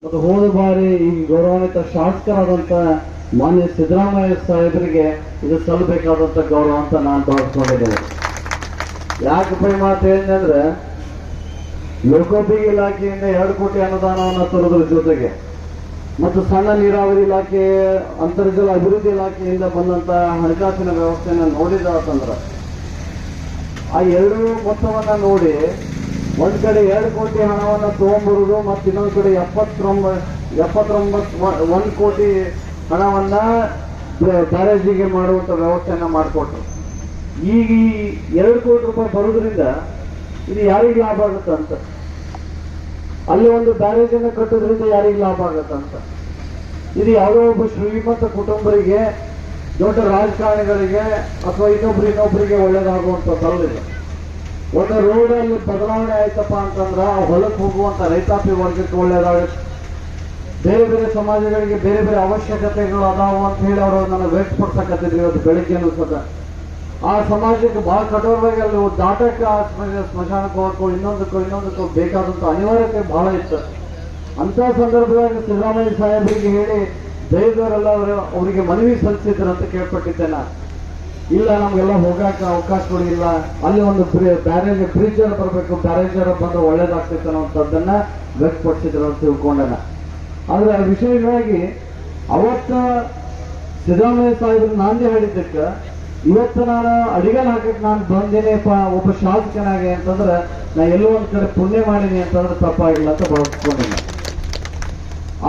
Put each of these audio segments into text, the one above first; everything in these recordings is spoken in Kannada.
ಮತ್ತು ಹೋದ ಬಾರಿ ಈ ಗೌರವಾನ್ವಿತ ಶಾಸಕರಾದಂತ ಮಾನ್ಯ ಸಿದ್ದರಾಮಯ್ಯ ಸಾಹೇಬರಿಗೆ ಇದು ಸಲ್ಲಬೇಕಾದಂತ ಗೌರವ ಅಂತ ನಾನು ಭಾವಿಸ್ಕೊಂಡಿದ್ದೇನೆ. ಯಾಕಪ್ಪ ಮಾತು ಹೇಳಿದ್ರೆ, ಲೋಕೋಪಯೋಗಿ ಇಲಾಖೆಯಿಂದ 2 ಕೋಟಿ ಅನುದಾನವನ್ನು ತರೋದ್ರ ಜೊತೆಗೆ ಮತ್ತು ಸಣ್ಣ ನೀರಾವರಿ ಇಲಾಖೆ, ಅಂತರ್ಜಲ ಅಭಿವೃದ್ಧಿ ಇಲಾಖೆಯಿಂದ ಬಂದಂತ ಹಣಕಾಸಿನ ವ್ಯವಸ್ಥೆಯನ್ನು ನೋಡಿದಾತಂದ್ರ ಆ 2 ಮೊತ್ತವನ್ನ ನೋಡಿ ಒಂದ್ ಕಡೆ 2 ಕೋಟಿ ಹಣವನ್ನು ತಗೊಂಡ್ಬರುದು ಮತ್ತು ಇನ್ನೊಂದು ಕಡೆ 1 ಕೋಟಿ ಹಣವನ್ನ ಬ್ಯಾರೇಜಿಗೆ ಮಾಡುವಂತ ವ್ಯವಸ್ಥೆಯನ್ನ ಮಾಡಿಕೊಟ್ರು. ಈಗ ಈ 2 ಕೋಟಿ ರೂಪಾಯಿ ಬರೋದ್ರಿಂದ ಇದು ಯಾರಿಗೆ ಲಾಭ ಆಗುತ್ತಂತ, ಅಲ್ಲಿ ಒಂದು ಬ್ಯಾರೇಜ್ ಅನ್ನು ಕಟ್ಟೋದ್ರಿಂದ ಯಾರಿಗೆ ಲಾಭ ಆಗುತ್ತಂತ, ಇದು ಯಾವುದೋ ಒಬ್ಬ ಶ್ರೀಮಂತ ಕುಟುಂಬರಿಗೆ, ದೊಡ್ಡ ರಾಜಕಾರಣಿಗಳಿಗೆ ಅಥವಾ ಇನ್ನೊಬ್ಬರಿಗೆ ಒಳ್ಳೇದಾಗುವಂಥದ್ದಲ್ಲ. ಒಂದು ರೋಡಲ್ಲಿ ಬದಲಾವಣೆ ಆಯ್ತಪ್ಪ ಅಂತಂದ್ರ ಹೊಲಕ್ಕೆ ಹೋಗುವಂತ ರೈತಾಪಿ ವರ್ಗಕ್ಕೆ ಒಳ್ಳೇದಾಗುತ್ತೆ. ಬೇರೆ ಬೇರೆ ಸಮಾಜಗಳಿಗೆ ಬೇರೆ ಬೇರೆ ಅವಶ್ಯಕತೆಗಳು ಅದಾವು ಅಂತ ಹೇಳಿ ಅವರು ನನಗೆ ವ್ಯಕ್ತಪಡಿಸಕತ್ತಿದ್ರು ಇವತ್ತು ಬೆಳಿಗ್ಗೆ ಅನ್ಸತ್ತ. ಆ ಸಮಾಜಕ್ಕೆ ಬಹಳ ಕಠೋರವಾಗಿ ಅಲ್ಲಿ ದಾಟಕ್ಕೆ ಸ್ಮಶಾನಕ್ಕೆ ಹೋಗಕ್ಕೋ ಇನ್ನೊಂದಕ್ಕೂ ಬೇಕಾದಂತ ಅನಿವಾರ್ಯತೆ ಬಹಳ ಇತ್ತು. ಅಂತ ಸಂದರ್ಭದಾಗ ಸಿದ್ದರಾಮಯ್ಯ ಸಾಹೇಬರಿಗೆ ಹೇಳಿ ದಯದವರೆಲ್ಲ ಅವರಿಗೆ ಮನವಿ ಸಲ್ಲಿಸಿದ್ರು ಅಂತ ಕೇಳ್ಪಟ್ಟಿದ್ದೇನೆ. ಇಲ್ಲ, ನಮ್ಗೆಲ್ಲ ಹೋಗಾಕ ಅವಕಾಶಗಳು ಇಲ್ಲ, ಅಲ್ಲಿ ಒಂದು ಬ್ಯಾರೇಜ್ ಬ್ರಿಡ್ಜ್ ಬರಬೇಕು, ಬ್ಯಾರೇಜ್ ಬಂದ್ರೆ ಒಳ್ಳೇದಾಗ್ತೈತೆ ಅನ್ನೋಂಥದ್ದನ್ನ ವ್ಯಕ್ತಪಡಿಸಿದ್ರು ಅಂತ ತಿಳ್ಕೊಂಡನ. ಆದ್ರೆ ವಿಶೇಷವಾಗಿ ಅವತ್ತ ಸಿದ್ದರಾಮಯ್ಯ ಸಾಹೇಬ್ರು ನಾಂದಿ ಹೇಳಿದ್ದಕ್ಕೆ ಇವತ್ತು ನಾನು ಅಡಿಗಲ್ ಹಾಕಕ್ಕೆ ನಾನು ಬಂದೇನೆಪ್ಪ ಒಬ್ಬ ಶಾಸಕನಾಗಿ ಅಂತಂದ್ರೆ ನಾ ಎಲ್ಲೋ ಒಂದ್ ಕಡೆ ಪುಣ್ಯ ಮಾಡೀನಿ ಅಂತಂದ್ರೆ ತಪ್ಪಾಗಿಲ್ಲ ಅಂತ ಭಾವಿಸ್ಕೊಂಡಿಲ್ಲ.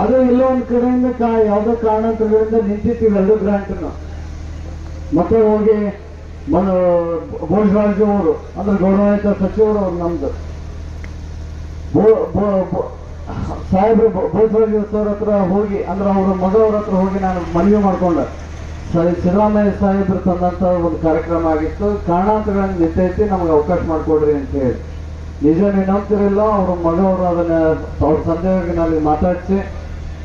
ಅದು ಎಲ್ಲೋ ಒಂದ್ ಕಡೆಯಿಂದ ಯಾವ್ದೋ ಕಾರಣಾಂತರಗಳಿಂದ ನಿಂತಿರ್ತೀವಿ 2 ಗ್ರಾಂಟ್ನ. ಮತ್ತೆ ಹೋಗಿ ಭೋಜರಾಜು ಅವರು ಅಂದ್ರೆ ಗೌರವಾನ್ವಿತ ಸಚಿವರು ಅವ್ರು ನಮ್ದು ಸಾಹೇಬ್ರು ಭೋಜರಾಜು ಸರ್ ಹತ್ರ ಹೋಗಿ ಅಂದ್ರೆ ಅವ್ರ ಮಗವ್ರ ಹತ್ರ ಹೋಗಿ ನಾನು ಮನವಿ ಮಾಡ್ಕೊಂಡೆ. ಸಿದ್ದರಾಮಯ್ಯ ಸಾಹೇಬ್ರು ತಂದಂತ ಒಂದು ಕಾರ್ಯಕ್ರಮ ಆಗಿತ್ತು, ಕಾರಣಾಂತರಗಳನ್ನು ನಿಂತೈತಿ, ನಮ್ಗೆ ಅವಕಾಶ ಮಾಡಿಕೊಡ್ರಿ ಅಂತ ಹೇಳಿ. ನಿಜ ನೀವು ನಂಬ್ತಿರಲ್ಲ, ಅವ್ರ ಮಗವರು ಅದನ್ನ ಅವ್ರ ತಂದೆಯಾಗಿ ನನಗೆ ಮಾತಾಡಿಸಿ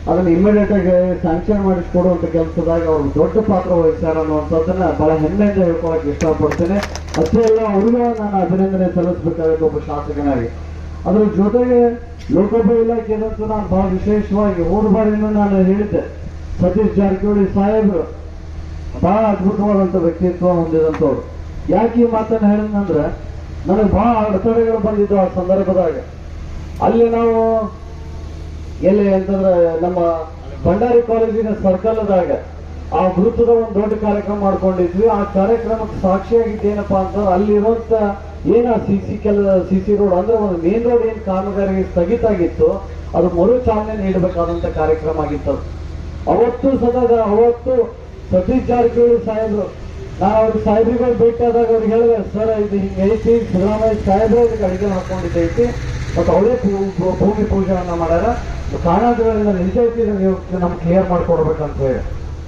ಅದನ್ನ ಇಮಿಡಿಯೇಟ್ ಆಗಿ ಸ್ಯಾಂಕ್ಷನ್ ಮಾಡಿಸ್ಕೊಡುವಂತ ಕೆಲಸದಾಗ ಅವ್ರು ದೊಡ್ಡ ಪಾತ್ರ ವಹಿಸ್ಯಾರ ಅನ್ನುವಂಥದ್ದನ್ನ ಬಹಳ ಹೆಮ್ಮೆಯಿಂದ ಹೇಳ್ಕೊಳಕ್ ಇಷ್ಟಪಡ್ತೇನೆ. ಅಷ್ಟೇ ಅಲ್ಲ, ಅವ್ರಿಗೂ ನಾನು ಅಭಿನಂದನೆ ಸಲ್ಲಿಸಬೇಕಾಗುತ್ತೆ ಒಬ್ಬ ಶಾಸಕನಾಗಿ. ಅದ್ರ ಜೊತೆಗೆ ಲೋಕೋಪಯೋಗಿ ಇಲಾಖೆದಂತೂ ನಾನು ಬಹಳ ವಿಶೇಷವಾಗಿ ಹೋದ ಬಾರಿನೂ ನಾನು ಹೇಳಿದ್ದೆ, ಸತೀಶ್ ಜಾರಕಿಹೊಳಿ ಸಾಹೇಬರು ಬಹಳ ಅದ್ಭುತವಾದಂತ ವ್ಯಕ್ತಿತ್ವ ಹೊಂದಿದಂಥವ್ರು. ಯಾಕೆ ಈ ಮಾತನ್ನ ಹೇಳಿದ್ನಂದ್ರೆ, ನನಗೆ ಬಹಳ ಅಡೆತಡೆಗಳು ಬಂದಿದ್ದು ಆ ಸಂದರ್ಭದಾಗ. ಅಲ್ಲಿ ನಾವು ಎಲ್ಲಿ ಅಂತಂದ್ರೆ ನಮ್ಮ ಭಂಡಾರಿ ಕಾಲೇಜಿನ ಸರ್ಕಲ್ದಾಗ ಆ ವೃತ್ತದ ಒಂದು ದೊಡ್ಡ ಕಾರ್ಯಕ್ರಮ ಮಾಡ್ಕೊಂಡಿದ್ವಿ. ಆ ಕಾರ್ಯಕ್ರಮಕ್ಕೆ ಸಾಕ್ಷಿಯಾಗಿದ್ದೇನಪ್ಪಾ ಅಂತಂದ್ರೆ ಅಲ್ಲಿರುವಂತ ಏನ ಸಿಸಿ ರೋಡ್ ಅಂದ್ರೆ ಒಂದು ಮೇನ್ ರೋಡ್ ಏನ್ ಕಾಮಗಾರಿ ಸ್ಥಗಿತ ಆಗಿತ್ತು, ಅದು ಮರು ಚಾಲನೆ ನೀಡಬೇಕಾದಂತ ಕಾರ್ಯಕ್ರಮ ಆಗಿತ್ತು. ಅವತ್ತು ಸತೀಶ್ ಜಾರಕಿಹೊಳಿ ಸಾಹೇಬ್ರು, ನಾನು ಅವ್ರಿಗೆ ಸಾಹೇಬ್ರಿಗೆ ಭೇಟಿ ಆದಾಗ ಅವ್ರಿಗೆ ಹೇಳಿದೆ, ಸರ್ ಇದು ಹಿಂಗೈತಿ, ಸಿದ್ದರಾಮಯ್ಯ ಸಾಹೇಬ್ರೆ ಇದಕ್ಕೆ ಅಡಿಗೆ ಹಾಕೊಂಡಿದ್ದೈತಿ ಮತ್ತು ಅವರೇ ಭೂಮಿ ಪೂಜೆಯನ್ನ ಮಾಡ್ಯಾರ, ಕಾರಣಾಂತರಗಳಿಂದ ನಿಜೈತಿ, ನೀವು ನಮ್ಗೆ ಕ್ಲಿಯರ್ ಮಾಡ್ಕೊಡ್ಬೇಕಂತ ಹೇಳಿ.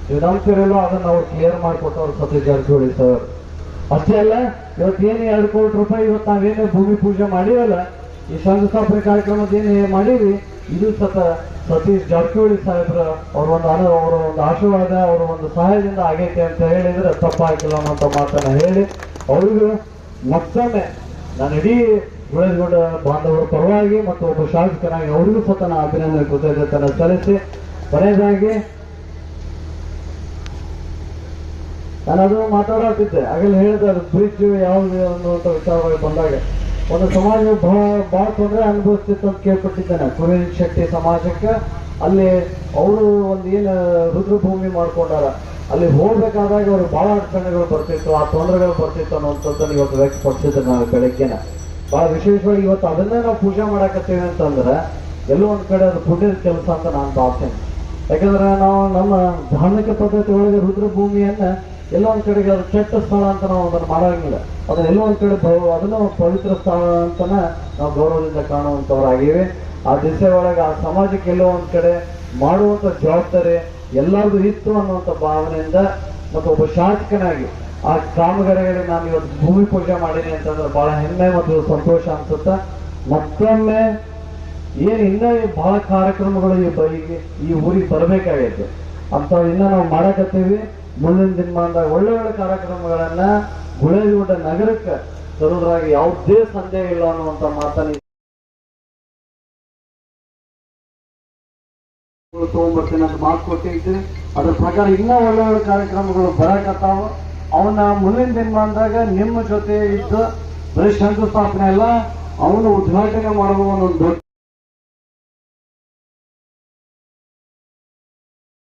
ನೀವು ನಂಬ್ತಿರಲ್ಲ, ಅದನ್ನ ಅವ್ರು ಕ್ಲಿಯರ್ ಮಾಡಿಕೊಟ್ಟವ್ರು ಸತೀಶ್ ಜಾರಕಿಹೊಳಿ ಸರ್. ಅಷ್ಟೇ ಅಲ್ಲ, ಇವತ್ತೇನು 2 ಕೋಟಿ ರೂಪಾಯಿ ಇವತ್ತು ನಾವೇನು ಭೂಮಿ ಪೂಜೆ ಮಾಡಿವಲ್ಲ, ಈ ಶಂಕುಸ್ಥಾಪನೆ ಕಾರ್ಯಕ್ರಮದ ಏನು ಮಾಡಿವಿ, ಇದು ಸತೀಶ್ ಜಾರಕಿಹೊಳಿ ಸಾಹೇಬ್ರ ಅವರ ಒಂದು ಆಶೀರ್ವಾದ, ಅವರ ಒಂದು ಸಹಾಯದಿಂದ ಆಗೈತೆ ಅಂತ ಹೇಳಿದ್ರೆ ತಪ್ಪಾಗಿಲ್ಲ ಅನ್ನೋಂಥ ಮಾತನ್ನ ಹೇಳಿ ಅವರಿಗೂ ಮತ್ತೊಮ್ಮೆ ನಾನು ಇಡೀ ಗುಳೇದಗೌಡ ಬಾಂಧವರ ಪರವಾಗಿ ಮತ್ತು ಒಬ್ಬ ಶಾಸಕನಾಗಿ ಅವರಿಗೂ ನಾನು ಅಭಿನಂದನೆ ಕೃತಜ್ಞತೆಯನ್ನು ಸಲ್ಲಿಸಿ, ಕೊನೆಯದಾಗಿ ನಾನು ಅದು ಮಾತಾಡತ್ತಿದ್ದೆ ಆಗಲೇ ಹೇಳಿದೆ, ಅದು ಬ್ರಿಡ್ಜ್ ಯಾವ್ದು ಅನ್ನುವಂಥ ವಿಚಾರವಾಗಿ ಬಂದಾಗ ಒಂದು ಸಮಾಜ ಬಹಳ ತೊಂದರೆ ಅನುಭವಿಸ್ತಿತ್ತು ಅಂತ ಕೇಳ್ಪಟ್ಟಿದ್ದೇನೆ. ಕುರಿನ್ ಶೆಟ್ಟಿ ಸಮಾಜಕ್ಕೆ ಅಲ್ಲಿ ಅವರು ಒಂದು ಏನು ರುದ್ರಭೂಮಿ ಮಾಡ್ಕೊಂಡಾರ, ಅಲ್ಲಿ ಹೋಗ್ಬೇಕಾದಾಗ ಅವ್ರಿಗೆ ಬಹಳ ಅಡಚಣೆಗಳು ಬರ್ತಿತ್ತು, ಆ ತೊಂದರೆಗಳು ಬರ್ತಿತ್ತು ಅನ್ನುವಂಥದ್ದನ್ನು ಇವತ್ತು ವ್ಯಕ್ತಪಡಿಸಿದ್ರೆ ನಾವು ಬೆಳಗ್ಗೆನ ಬಹಳ ವಿಶೇಷವಾಗಿ ಇವತ್ತು ಅದನ್ನೇ ನಾವು ಪೂಜೆ ಮಾಡಾಕತ್ತೀವಿ ಅಂತಂದ್ರೆ ಎಲ್ಲೋ ಒಂದ್ ಕಡೆ ಅದು ಪುಣ್ಯದ ಕೆಲಸ ಅಂತ ನಾನು ಭಾವಿಸ್ತೇನೆ. ಯಾಕಂದ್ರೆ ನಾವು ನಮ್ಮ ಧಾರ್ಮಿಕ ಪದ್ಧತಿ ಒಳಗೆ ರುದ್ರಭೂಮಿಯನ್ನ ಎಲ್ಲೋ ಒಂದ್ ಕಡೆಗೆ ಅದು ಕೆಟ್ಟ ಸ್ಥಳ ಅಂತ ನಾವು ಅದನ್ನು ಮಾಡೋಂಗಿಲ್ಲ, ಅದನ್ನ ಎಲ್ಲೋ ಒಂದ್ ಕಡೆ ಅದನ್ನು ಪವಿತ್ರ ಸ್ಥಳ ಅಂತನ ನಾವು ಗೌರವದಿಂದ ಕಾಣುವಂಥವ್ರಾಗಿವೆ. ಆ ದಿಸೆ ಒಳಗೆ ಆ ಸಮಾಜಕ್ಕೆ ಎಲ್ಲೋ ಒಂದ್ ಕಡೆ ಮಾಡುವಂತ ಜವಾಬ್ದಾರಿ ಎಲ್ಲರಿಗೂ ಇತ್ತು ಅನ್ನುವಂಥ ಭಾವನೆಯಿಂದ ಮತ್ತು ಒಬ್ಬ ಶಾಸಕನಾಗಿ ಆ ಕಾಮಗಾರಿಗಳಿಗೆ ನಾನು ಇವತ್ತು ಭೂಮಿ ಪೂಜೆ ಮಾಡೀನಿ ಅಂತಂದ್ರೆ ಬಹಳ ಹೆಮ್ಮೆ ಮತ್ತು ಸಂತೋಷ ಅನ್ಸುತ್ತೆ. ಮತ್ತೊಮ್ಮೆ ಏನು ಇನ್ನೂ ಬಹಳ ಕಾರ್ಯಕ್ರಮಗಳು ಈ ಊರಿಗೆ ಬರಬೇಕಾಗೈತೆ ಅಂತ ಇನ್ನ ನಾವು ಮಾಡಕತ್ತೀವಿ. ಮುಂದಿನ ದಿನಮಾನದಾಗ ಒಳ್ಳೆ ಕಾರ್ಯಕ್ರಮಗಳನ್ನ ಗುಳೇದಗೌಡ ನಗರಕ್ಕೆ ತರೋದ್ರಾಗ ಯಾವುದೇ ಸಂದೇಹ ಇಲ್ಲ ಅನ್ನುವಂಥ ಮಾತನ್ನ ತಗೊಂಡ್ಬರ್ತೀನಿ ಅಂತ ಮಾತು ಕೊಟ್ಟಿದ್ದೆ. ಅದ್ರ ಪ್ರಕಾರ ಇನ್ನೂ ಒಳ್ಳೆ ಒಳ್ಳೆ ಕಾರ್ಯಕ್ರಮಗಳು ಬರಕತ್ತಾವ. ಅವನ್ನ ಮುಂದಿನ ದಿನಮಾನದಾಗ ನಿಮ್ಮ ಜೊತೆ ಇದ್ದು ಬರೀ ಶಂಕುಸ್ಥಾಪನೆ ಅಲ್ಲ, ಅವನು ಉದ್ಘಾಟನೆ ಮಾಡುವ ಒಂದು ದೊಡ್ಡ